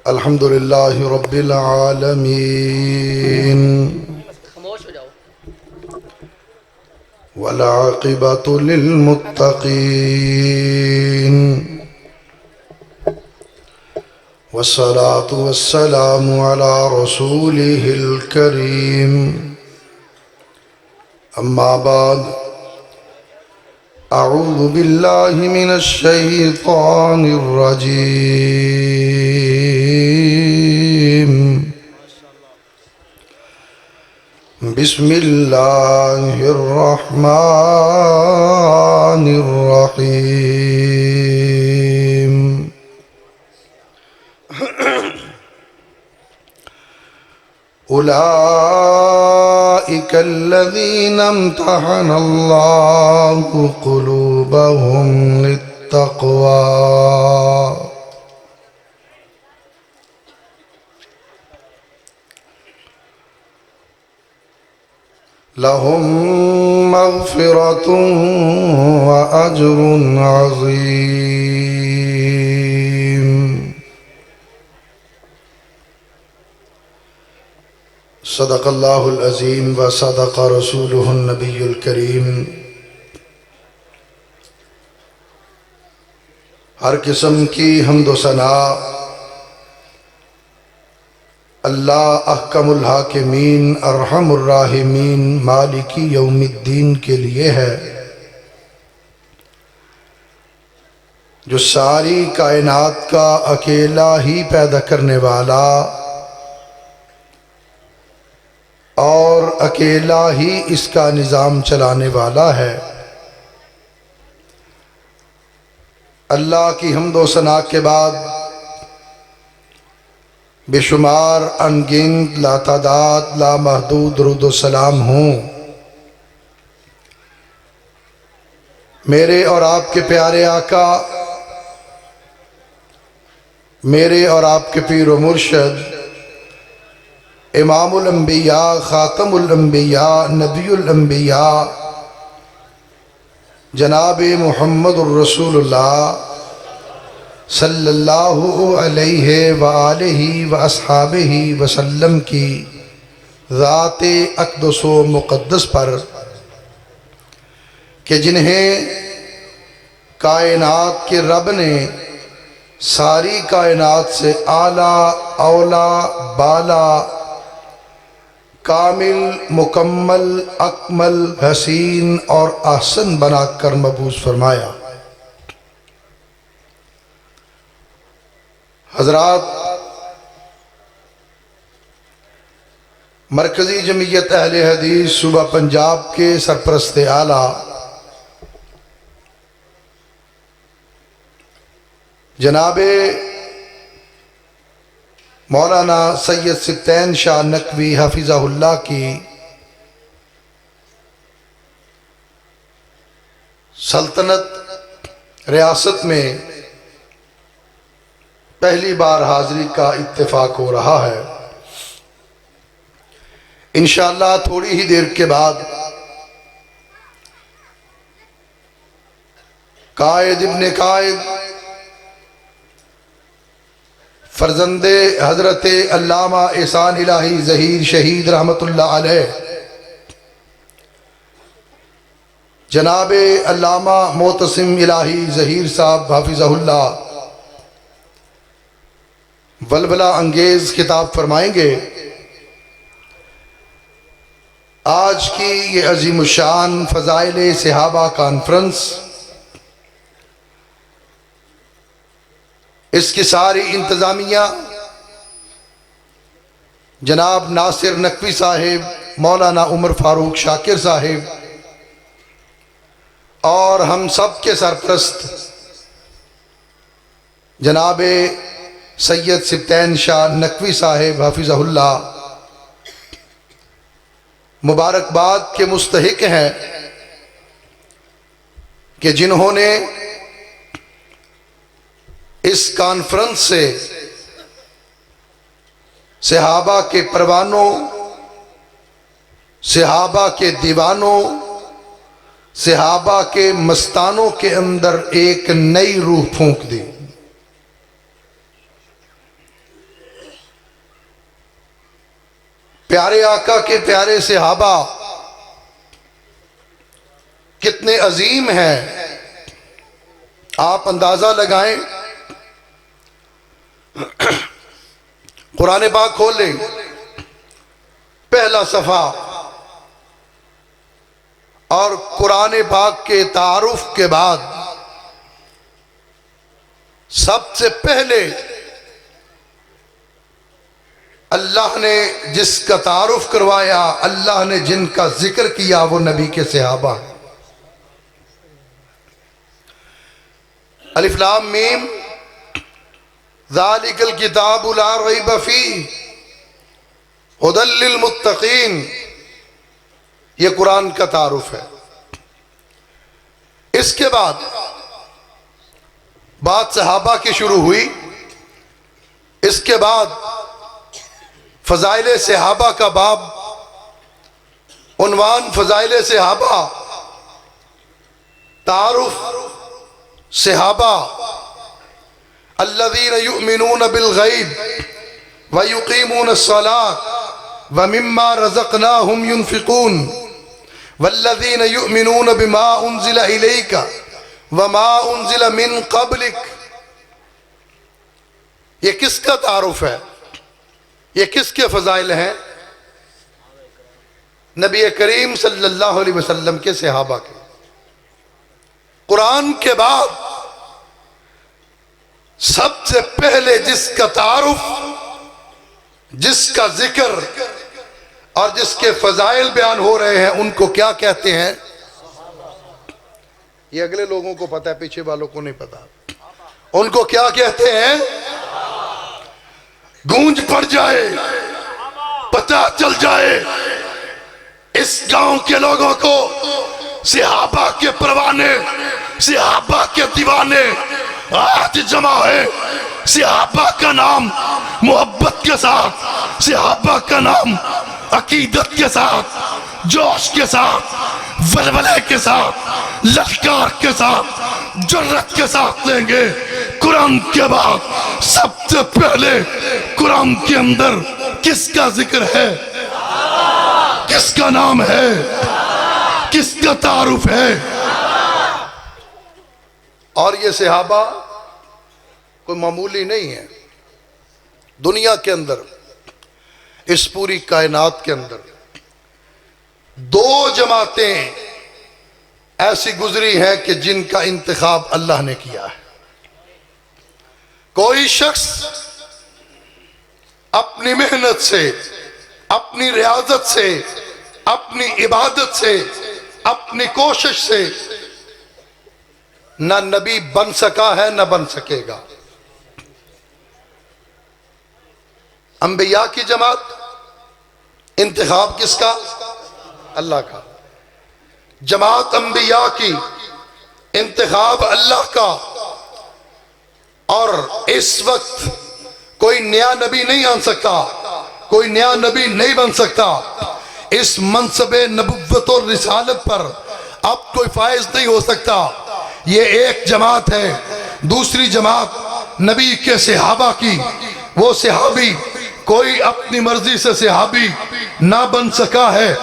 الحمد للہ رب العالمین والعاقبۃ للمتقین والصلاة والسلام علی رسولہ الکریم اما بعد اعوذ باللہ من الشیطان الرجیم بسم اللہ الرحمن الرحیم اولئک الذین امتحن اللہ قلوبهم للتقوی لهم مغفرة وأجر عظيم صدق اللہ العظیم وصدق رسولہ النبی الکریم۔ ہر قسم کی حمد و ثنا اللہ احکم الحاکمین ارحم الراحمین مالکی یوم الدین کے لیے ہے، جو ساری کائنات کا اکیلا ہی پیدا کرنے والا اور اکیلا ہی اس کا نظام چلانے والا ہے۔ اللہ کی حمد و ثنا کے بعد بے شمار انگنت لاتعداد لامحدود درود و سلام ہوں میرے اور آپ کے پیارے آقا، میرے اور آپ کے پیر و مرشد، امام الانبیاء، خاتم الانبیاء، نبی الانبیاء، جناب محمد الرسول اللہ صلی اللہ علیہ وآلہ واصحابہ وسلم کی ذات اقدس و مقدس پر کہ جنہیں کائنات کے رب نے ساری کائنات سے اعلیٰ اولا بالا کامل مکمل اکمل حسین اور احسن بنا کر مبعوث فرمایا۔ حضرات، مرکزی جمعیت اہل حدیث صوبہ پنجاب کے سرپرست اعلیٰ جناب مولانا سید سبطین شاہ نقوی حفظہ اللہ کی سلطنت ریاست میں پہلی بار حاضری کا اتفاق ہو رہا ہے۔ انشاءاللہ تھوڑی ہی دیر کے بعد قائد ابن قائد فرزند حضرت علامہ احسان الہی ظہیر شہید رحمت اللہ علیہ جناب علامہ معتصم الہی ظہیر صاحب حافظہ اللہ ولولہ انگیز خطاب فرمائیں گے۔ آج کی یہ عظیم الشان فضائل صحابہ کانفرنس، اس کی ساری انتظامیہ جناب ناصر نقوی صاحب، مولانا عمر فاروق شاکر صاحب اور ہم سب کے سرپرست جناب سید سبطین شاہ نقوی صاحب حفظہ اللہ مبارکباد کے مستحق ہیں کہ جنہوں نے اس کانفرنس سے صحابہ کے پروانوں، صحابہ کے دیوانوں، صحابہ کے مستانوں کے اندر ایک نئی روح پھونک دی۔ پیارے آقا کے پیارے صحابہ کتنے عظیم ہیں، آپ اندازہ لگائیں۔ قرآن پاک کھول لیں، پہلا صفحہ، اور قرآن پاک کے تعارف کے بعد سب سے پہلے اللہ نے جس کا تعارف کروایا، اللہ نے جن کا ذکر کیا، وہ نبی کے صحابہ ہیں۔ الف لام میم ذالک الکتاب لا ریب فیہ ھدی للمتقین، یہ قرآن کا تعارف ہے۔ اس کے بعد بات صحابہ کی شروع ہوئی، اس کے بعد فضائل صحابہ کا باب، عنوان فضائل صحابہ، تعارف صحابہ، الذین یؤمنون بالغیب ویقیمون الصلاۃ ومما رزقناہم ینفقون والذین یؤمنون بما انزل الیک وما انزل من قبلک۔ یہ کس کا تعارف ہے؟ یہ کس کے فضائل ہیں؟ نبی کریم صلی اللہ علیہ وسلم کے صحابہ کے۔ قرآن کے بعد سب سے پہلے جس کا تعارف، جس کا ذکر اور جس کے فضائل بیان ہو رہے ہیں، ان کو کیا کہتے ہیں؟ یہ اگلے لوگوں کو پتا ہے، پیچھے والوں کو نہیں پتا۔ ان کو کیا کہتے ہیں؟ گونج پڑ جائے، پتہ چل جائے اس گاؤں کے لوگوں کو، صحابہ کے پروانے، صحابہ کے دیوانے آج جمع ہے۔ صحابہ کا نام محبت کے ساتھ، صحابہ کا نام عقیدت کے ساتھ، جوش کے ساتھ، ولولے کے ساتھ، للکار کے ساتھ، جرت کے ساتھ لیں گے۔ قرآن کے بعد سب سے پہلے قرآن کے اندر کس کا ذکر ہے؟ کس کا نام ہے؟ کس کا تعارف ہے؟ اور یہ صحابہ کوئی معمولی نہیں ہے۔ دنیا کے اندر، اس پوری کائنات کے اندر دو جماعتیں ایسی گزری ہیں کہ جن کا انتخاب اللہ نے کیا ہے۔ کوئی شخص اپنی محنت سے، اپنی ریاضت سے، اپنی عبادت سے، اپنی کوشش سے نہ نبی بن سکا ہے، نہ بن سکے گا۔ انبیاء کی جماعت، انتخاب کس کا؟ اللہ کا۔ جماعت انبیاء کی، انتخاب اللہ کا۔ اور اس وقت کوئی نیا نبی نہیں آن سکتا، کوئی نیا نبی نہیں بن سکتا۔ اس منصب نبوت اور رسالت پر اب کوئی فائز نہیں ہو سکتا۔ یہ ایک جماعت ہے۔ دوسری جماعت نبی کے صحابہ کی، وہ صحابی کوئی اپنی مرضی سے صحابی نہ بن سکا ہے،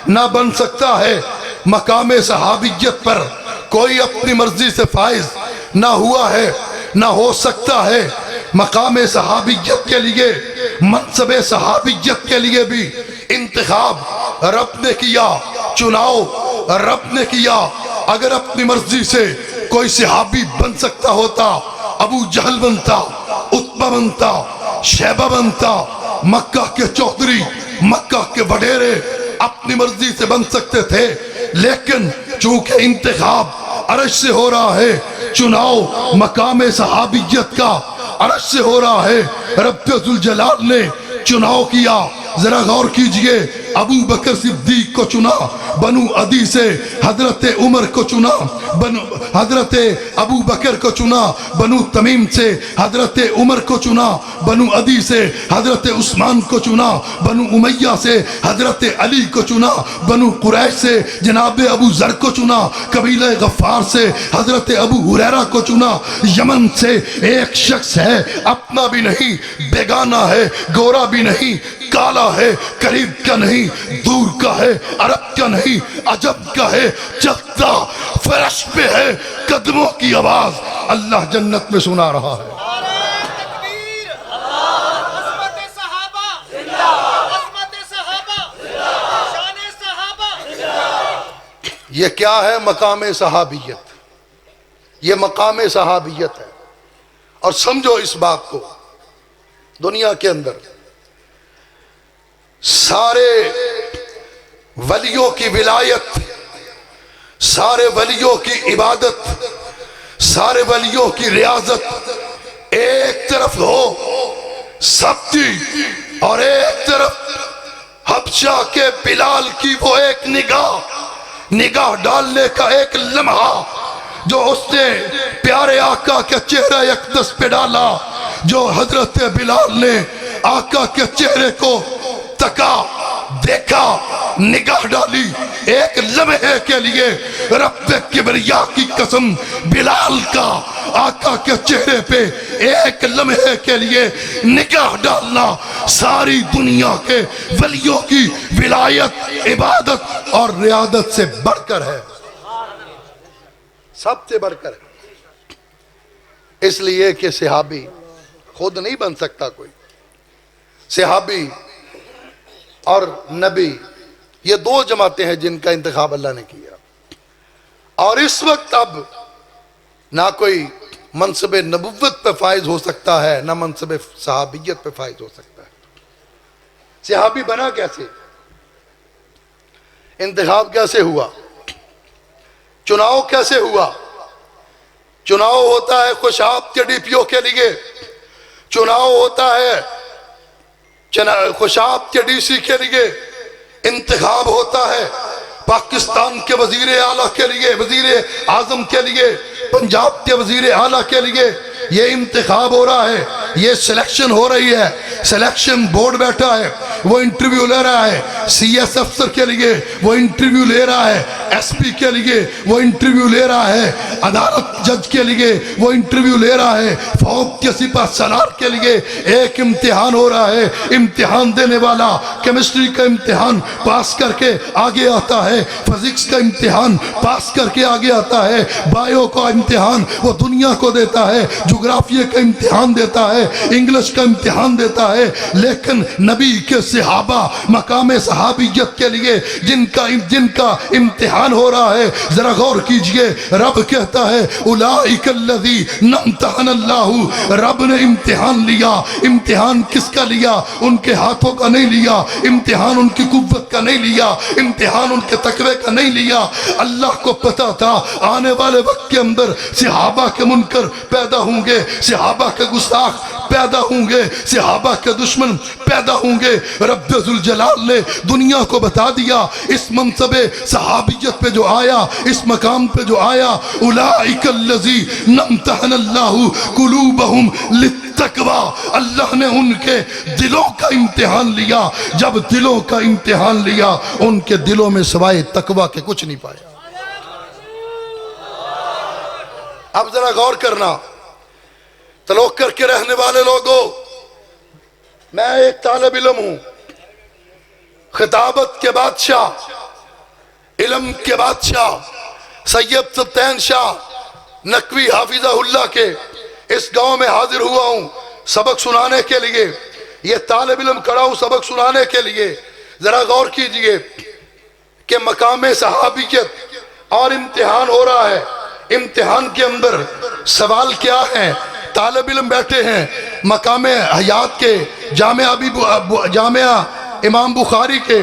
نہ بن سکتا ہے۔ مقام صحابیت پر کوئی اپنی مرضی سے فائز نہ ہوا ہے، نہ ہو سکتا ہے۔ مقام صحابیت کے لیے، منصب صحابیت کے لیے بھی انتخاب رب نے کیا، چناؤ رب نے کیا۔ اگر اپنی مرضی سے کوئی صحابی بن سکتا ہوتا، ابو جہل بنتا، عتبہ بنتا، شیبہ بنتا، مکہ کے چودھری، مکہ کے وڈیرے اپنی مرضی سے بن سکتے تھے۔ لیکن چونکہ انتخاب عرش سے ہو رہا ہے، چناؤ مقام صحابیت کا عرش سے ہو رہا ہے، رب ذوالجلال نے چناؤ کیا۔ ذرا غور کیجئے، ابو بکر صدیق کو چنا، بنو عدی سے حضرت عمر کو چنا، حضرت ابو بکر کو چنا، بنو تمیم سے حضرت عمر کو چنا، بنو عدی سے حضرت عثمان کو چنا، بنو امیہ سے حضرت علی کو چنا، بنو قریش سے جناب ابو ذر کو چنا، قبیلہ غفار سے حضرت ابو ہریرہ کو چنا۔ یمن سے ایک شخص ہے، اپنا بھی نہیں بیگانہ ہے، گورا بھی نہیں کالا ہے، قریب کا نہیں دور کا ہے، عرب کا نہیں عجب کا ہے، چلتا فرش پہ ہے قدموں کی آواز اللہ جنت میں سنا رہا ہے۔ یہ کیا ہے؟ مقام صحابیت، یہ مقام صحابیت ہے۔ اور سمجھو اس بات کو، دنیا کے اندر سارے ولیوں کی ولایت، سارے ولیوں کی عبادت، سارے ولیوں کی ریاضت ایک طرف ہو سبتی، اور ایک طرف حبشہ کے بلال کی وہ ایک نگاہ ڈالنے کا ایک لمحہ جو اس نے پیارے آقا کے چہرہ اقدس پہ ڈالا، جو حضرت بلال نے آقا کے چہرے کو تکا، دیکھا، نگاہ ڈالی، ایک لمحے کے لیے رب کبریا کی قسم بلال کا آقا کے چہرے پہ ایک لمحے کے لیے نگاہ ڈالنا ساری دنیا کے ولیوں کی ولایت، عبادت اور ریاضت سے بڑھ کر ہے، سب سے بڑھ کر ہے۔ اس لیے کہ صحابی خود نہیں بن سکتا کوئی، صحابی اور نبی یہ دو جماعتیں ہیں جن کا انتخاب اللہ نے کیا، اور اس وقت اب نہ کوئی منصب نبوت پہ فائز ہو سکتا ہے، نہ منصب صحابیت پہ فائز ہو سکتا ہے۔ صحابی بنا کیسے؟ انتخاب کیسے ہوا؟ چناؤ کیسے ہوا؟ چناؤ ہوتا ہے خوشاب کے ڈی پی او کے لیے، چناؤ ہوتا ہے خوشاب کے ڈی سی کے لیے، انتخاب ہوتا ہے پاکستان کے وزیر اعلیٰ کے لیے، وزیر اعظم کے لیے، پنجاب کے وزیر اعلیٰ کے لیے۔ یہ انتخاب ہو رہا ہے، یہ سلیکشن ہو رہی ہے، سلیکشن بورڈ بیٹھا ہے، وہ انٹرویو لے رہا ہے، سی ایس افسر کے لیے وہ انٹرویو لے رہا ہے، ایس پی کے لیے وہ انٹرویو لے رہا ہے، عدالت جج کے لیے وہ انٹرویو لے رہا ہے، فوج کے سپہ سالار کے لیے ایک امتحان ہو رہا ہے۔ امتحان دینے والا کیمسٹری کا امتحان پاس کر کے آگے آتا ہے، فزکس کا امتحان پاس کر کے آگے آتا ہے، بایو کا امتحان وہ دنیا کو دیتا ہے، جغرافیہ کا امتحان دیتا ہے، انگلش کا امتحان دیتا ہے۔ لیکن نبی کے صحابہ مقام صحابیت کے لیے جن کا امتحان ہو رہا ہے، ذرا غور کیجئے، رب کہتا ہے اولئک الذین امتحن اللہ، رب نے امتحان لیا۔ امتحان کس کا لیا؟ ان کے ہاتھوں کا نہیں لیا، امتحان ان کی قوت کا نہیں لیا، امتحان ان کے تقوی کا نہیں لیا۔ اللہ کو پتا تھا آنے والے وقت کے اندر صحابہ کے منکر پیدا ہوں گے، صحابہ کے گستاخ پیدا ہوں گے، صحابہ کے دشمن پیدا ہوں گے۔ رب ذوالجلال نے دنیا کو بتا دیا، اس منصب صحابیت پہ جو آیا، اس مقام پہ جو آیا، اولئک الذین امتحن اللہ قلوبہم للتقوی، اللہ نے ان کے دلوں کا امتحان لیا۔ جب دلوں کا امتحان لیا، ان کے دلوں میں سوائے تقوی کے کچھ نہیں پایا۔ اب ذرا غور کرنا، تلوک کر کے رہنے والے لوگوں، میں ایک طالب علم ہوں، خطابت کے بادشاہ، علم کے بادشاہ سید سبطین شاہ نقوی حافظہ اللہ کے اس گاؤں میں حاضر ہوا ہوں سبق سنانے کے لیے۔ یہ طالب علم کھڑا ہوں سبق سنانے کے لیے۔ ذرا غور کیجئے کہ مقام صحابیت اور امتحان ہو رہا ہے۔ امتحان کے اندر سوال کیا ہے؟ طالب علم بیٹھے ہیں مقام حیات کے، جامعہ امام بخاری کے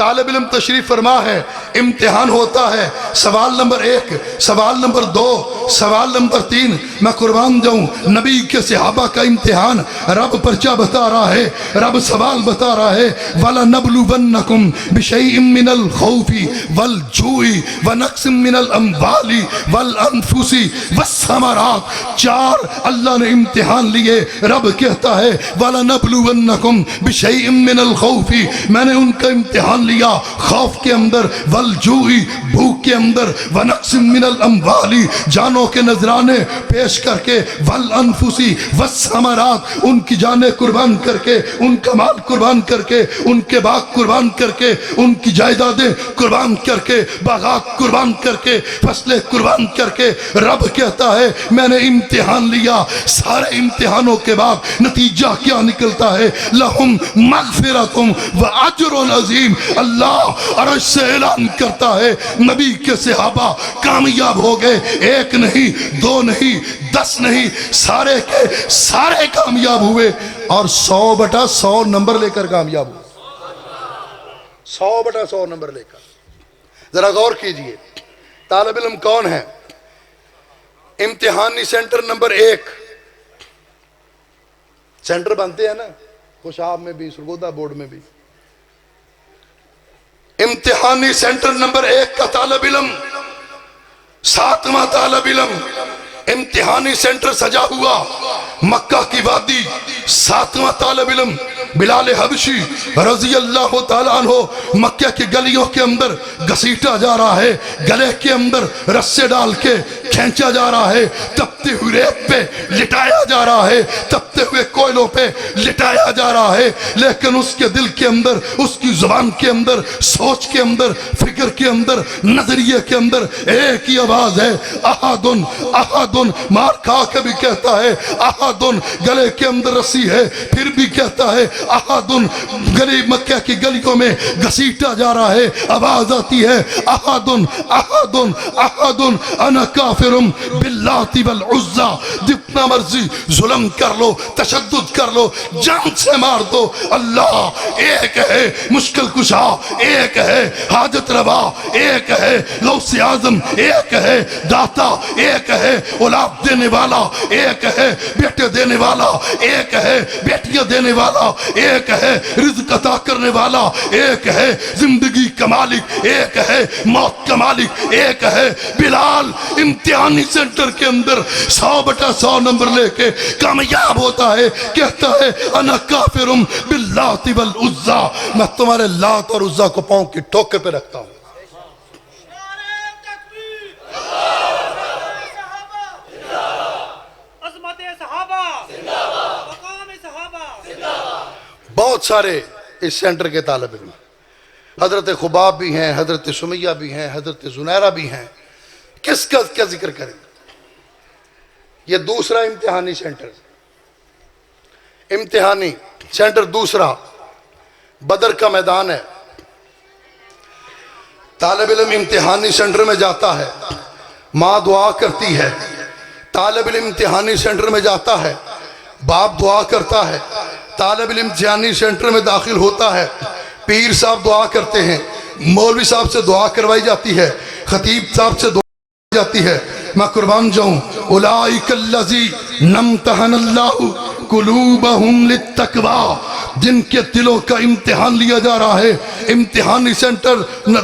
طالب علم تشریف فرما ہے، امتحان ہوتا ہے، سوال نمبر 1، سوال نمبر 2، سوال نمبر 3، میں قربان جاؤں نبی کے صحابہ کا امتحان رب پرچہ بتا رہا ہے، رب سوال بتا رہا ہے، وَلَنَبْلُوَنَّكُمْ بِشَيْءٍ مِّنَ الْخَوْفِ وَالْجُوعِ وَنَقْصٍ مِّنَ الْأَمْوَالِ وَالْأَنفُسِ وَالثَّمَرَاتِ 4 اللہ نے امتحان لیے۔ رب کہتا ہے وَلَنَبْلُوَنَّكُمْ بِشَيْءٍ مِّنَ الْخَوْفِ، میں نے ان کا امتحان لیا خوف کے اندر، وَالْجُوعِ بھوک کے اندر، وَنَقْصٍ مِّنَ الْأَمْوَالِ جانوں کے نذرانے پیش کر کے، وَالْأَنفُسِ وَالثَّمَرَاتِ ان کی جانیں قربان کر کے، ان کا مال قربان کر کے، ان کے باغ قربان کر کے، ان کی جائیدادیں قربان کر کے، باغات قربان کر کے، فصلیں قربان کر کے، رب کہتا ہے میں نے امتحان لیا۔ سارے امتحانوں کے بعد نتیجہ کیا نکلتا ہے؟ لہم مغفرتم واجر عظیم۔ اللہ عرش سے اعلان کرتا ہے نبی کے صحابہ کامیاب ہو گئے، 1 نہیں 2 نہیں 10 نہیں، سارے کے سارے کامیاب ہوئے، اور 100/100 نمبر لے کر کامیاب ہوئے، 100/100 نمبر لے کر۔ ذرا غور کیجئے طالب علم کون ہے؟ امتحانی سینٹر نمبر 1 سینٹر بنتے ہیں نا، خوشاب میں بھی، سرگودا بورڈ میں بھی۔ امتحانی سینٹر نمبر 1 کا طالب علم، 7واں طالب علم، امتحانی سینٹر سجا ہوا مکہ کی وادی، 7واں طالب علم بلال حبشی رضی اللہ تعالیٰ عنہ مکہ کی گلیوں کے اندر گھسیٹا جا رہا ہے، گلے کے اندر رسے ڈال کے کھینچا جا رہا ہے، تپتے ہوئے ریت پہ لٹایا جا رہا ہے، تپتے ہوئے کوئلوں پہ لٹایا جا رہا ہے، لیکن اس کے دل کے اندر، اس کی زبان کے اندر، سوچ کے اندر، فکر کے اندر، نظریے کے اندر ایک ہی آواز ہے، احدن احدن، مار کھا کے بھی کہتا ہے احدن، گلے کے اندر رسی ہے پھر بھی کہتا ہے احدن، گلی مکہ کی گلیوں میں گھسیٹا جا رہا ہے، آواز آتی ہے احدن احدن احدن، انا کافرم باللات والعزا، جتنا مرضی ظلم کر لو، تشدد کر لو، جان سے مار دو، اللہ ایک ہے، مشکل کشا ایک ہے، حاجت روا ایک ہے، غوث اعظم ایک ہے، داتا ایک ہے، اولاد دینے والا ایک ہے، بیٹے دینے والا ایک ہے، بیٹیاں دینے والا ایک ہے، رزق عطا کرنے والا ایک ہے، زندگی کا مالک ایک ہے، موت کا مالک ایک ہے۔ بلال امتحانی سینٹر کے اندر 100/100 نمبر لے کے کامیاب ہوتا ہے، کہتا ہے انا کافرم باللات والعزا، میں تمہارے لات اور عزا کو پاؤں کی ٹوکے پہ رکھتا ہوں۔ بہت سارے اس سینٹر کے طالب علم، حضرت خباب بھی ہیں، حضرت سمیہ بھی ہیں، حضرت زنیرہ بھی ہیں، کس کا کیا ذکر کریں۔ یہ دوسرا امتحانی سینٹر، امتحانی سینٹر دوسرا بدر کا میدان ہے۔ طالب علم امتحانی سینٹر میں جاتا ہے، ماں دعا کرتی ہے، طالب علم امتحانی سینٹر میں جاتا ہے، باپ دعا کرتا ہے، طالب علم امتحانی سینٹر میں داخل ہوتا ہے، پیر صاحب دعا کرتے ہیں، مولوی صاحب سے دعا کروائی جاتی ہے، خطیب صاحب سے دعا کروائی جاتی ہے۔ میں قربان جاؤں، اولئک الذین امتحن اللہ قلوبہم للتقوی، جن کے دلوں کا امتحان لیا جا رہا ہے۔ امتحانی سینٹر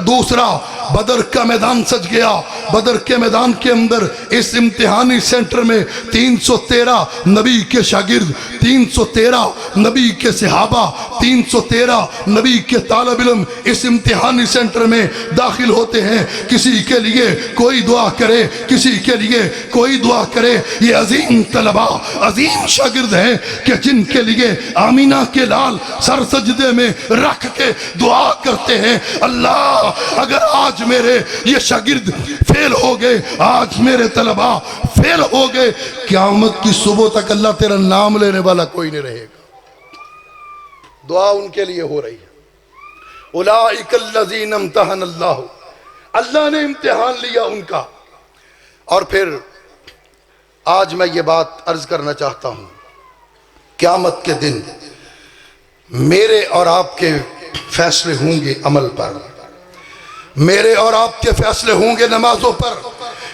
دوسرا بدر کا میدان سج گیا۔ بدر کے میدان کے اندر اس امتحانی سینٹر میں 313 نبی کے شاگرد، 313 نبی کے صحابہ، 313 نبی کے طالب علم اس امتحانی سینٹر میں داخل ہوتے ہیں۔ کسی کے لیے کوئی دعا کرے، کسی کے لیے کوئی دعا کرے۔ یہ عظیم طلبہ، عظیم شاگرد ہیں کہ جن کے لیے آمینہ کے لال سر سجدے میں رکھ کے دعا کرتے ہیں، اللہ اگر آج میرے یہ شاگرد فیل ہو گئے، آج میرے طلبہ فیل ہو گئے، قیامت کی صبح تک اللہ تیرا نام لینے والا کوئی نہیں رہے گا۔ دعا ان کے لیے ہو رہی ہے۔ اولئک الذین امتحن اللہ، اللہ نے امتحان لیا ان کا۔ اور پھر آج میں یہ بات عرض کرنا چاہتا ہوں، قیامت کے دن میرے اور آپ کے فیصلے ہوں گے عمل پر، میرے اور آپ کے فیصلے ہوں گے نمازوں پر،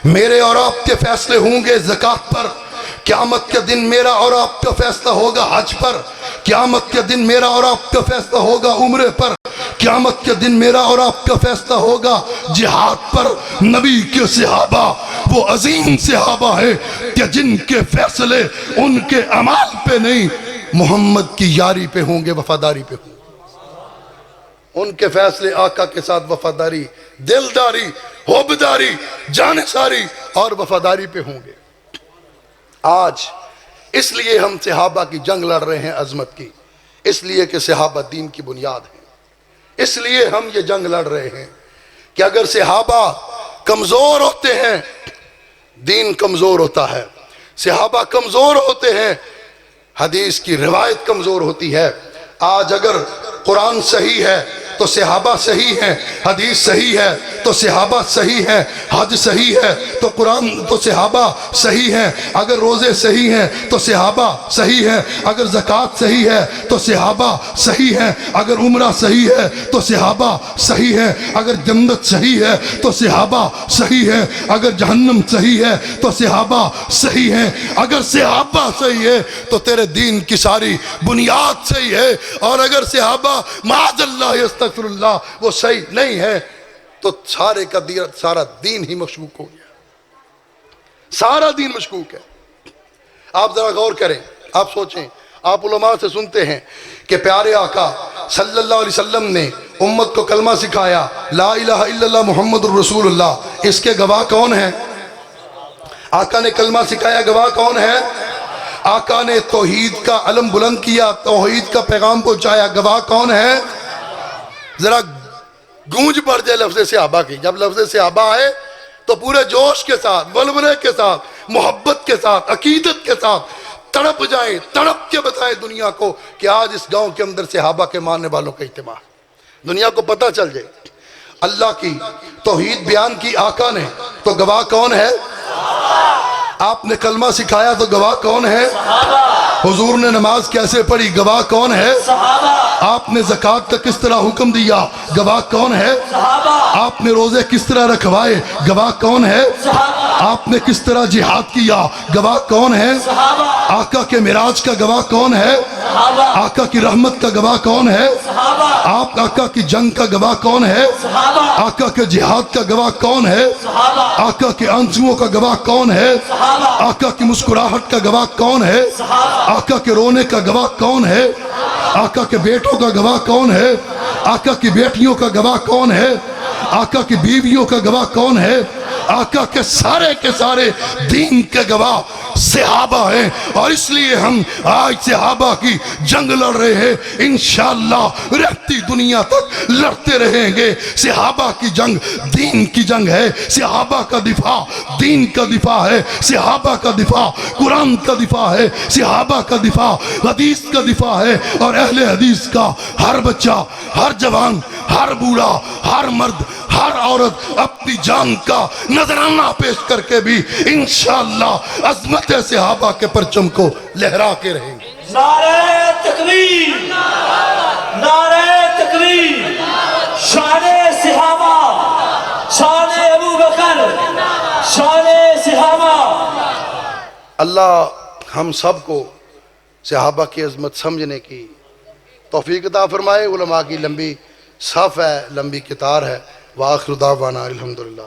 میرے اور آپ کے فیصلے ہوں گے زکوٰۃ پر، قیامت کے دن میرا اور آپ کا فیصلہ ہوگا حج پر، قیامت کے دن میرا اور آپ کا فیصلہ ہوگا عمرے پر، قیامت کے دن میرا اور آپ کا فیصلہ ہوگا جہاد پر۔ نبی کے صحابہ وہ عظیم صحابہ ہیں کہ جن کے فیصلے ان کے اعمال پہ نہیں، محمد کی یاری پہ ہوں گے، وفاداری پہ ہوں گے۔ ان کے فیصلے آقا کے ساتھ وفاداری، دلداری، حبداری، جانساری اور وفاداری پہ ہوں گے۔ آج اس لیے ہم صحابہ کی جنگ لڑ رہے ہیں عظمت کی، اس لیے کہ صحابہ دین کی بنیاد ہیں۔ اس لیے ہم یہ جنگ لڑ رہے ہیں کہ اگر صحابہ کمزور ہوتے ہیں دین کمزور ہوتا ہے، صحابہ کمزور ہوتے ہیں حدیث کی روایت کمزور ہوتی ہے۔ آج اگر قرآن صحیح ہے تو صحابہ صحیح ہیں، حدیث صحیح ہے تو صحابہ صحیح ہیں، حج صحیح ہے تو قرآن تو صحابہ صحیح ہیں، اگر روزے صحیح ہیں تو صحابہ صحیح ہیں، اگر زکوٰۃ صحیح ہے تو صحابہ صحیح ہیں، اگر عمرہ صحیح ہے تو صحابہ صحیح ہیں، اگر جنت صحیح ہے تو صحابہ صحیح ہیں، اگر جہنم صحیح ہے تو صحابہ صحیح ہیں۔ اگر صحابہ صحیح ہے تو تیرے دین کی ساری بنیاد صحیح ہے، اور اگر صحابہ معاذ اللہ استغفر اللہ وہ صحیح نہیں ہے تو سارا دین ہی مشکوک ہو گیا، سارا دین مشکوک ہے۔ آپ ذرا غور کریں، آپ سوچیں، آپ علماء سے سنتے ہیں کہ پیارے آقا صلی اللہ علیہ وسلم نے امت کو کلمہ سکھایا، لا الہ الا اللہ محمد الرسول اللہ، اس کے گواہ کون ہیں؟ آقا نے کلمہ سکھایا، گواہ کون ہے؟ آقا نے توحید کا علم بلند کیا، توحید کا پیغام پہنچایا، گواہ کون ہے؟ ذرا گونج پڑ جائے لفظ صحابہ کی، جب لفظ صحابہ آئے تو پورے جوش کے ساتھ، ولولے کے ساتھ، محبت کے ساتھ، عقیدت کے ساتھ تڑپ جائیں، تڑپ کے بتائیں دنیا کو کہ آج اس گاؤں کے اندر صحابہ کے ماننے والوں کا اجتماع ہے، دنیا کو پتہ چل جائے۔ اللہ کی توحید بیان کی آقا نے تو گواہ کون ہے؟ آپ نے کلمہ سکھایا تو گواہ کون ہے؟ حضور نے نماز کیسے پڑھی، گواہ کون ہے؟ آپ نے زکوٰۃ کا کس طرح حکم دیا، گواہ کون ہے؟ آپ نے روزے کس طرح رکھوائے، گواہ کون ہے؟ آپ نے کس طرح جہاد کیا، گواہ کون ہے؟ آقا کے معراج کا گواہ کون ہے؟ آقا کی رحمت کا گواہ کون ہے؟ آپ آقا کی جنگ کا گواہ کون ہے؟ آقا کے جہاد کا گواہ کون ہے؟ آقا کے آنسوؤں کا گواہ کون ہے؟ آقا کی مسکراہٹ کا گواہ کون ہے؟ آقا کے رونے کا گواہ کون ہے؟ آقا کے بیٹوں کا گواہ کون ہے؟ آقا کی بیٹیوں کا گواہ کون ہے؟ آقا کی بیویوں کا گواہ کون ہے؟ آقا کے سارے دین کے گواہ صحابہ ہیں، اور اس لیے ہم آج صحابہ کی جنگ لڑ رہے ہیں، انشاءاللہ رہتی دنیا تک لڑتے رہیں گے۔ صحابہ کی جنگ دین کی جنگ ہے، صحابہ کا دفاع دین کا دفاع ہے، صحابہ کا دفاع قرآن کا دفاع ہے، صحابہ کا دفاع حدیث کا دفاع ہے، اور اہل حدیث کا ہر بچہ، ہر جوان، ہر بوڑھا، ہر مرد، ہر عورت اپنی جان کا نذرانہ پیش کر کے بھی انشاءاللہ عظمت صحابہ کے پرچم کو لہرا کے رہیں گے۔ نعرہ تکبیر، نعرہ تکبیر، شان صحابہ، شان ابو بکر، شان صحابہ۔ اللہ ہم سب کو صحابہ کی عظمت سمجھنے کی توفیق عطا فرمائے۔ علماء کی لمبی صف ہے، لمبی کتار ہے۔ وآخر دعوانا الحمدللہ۔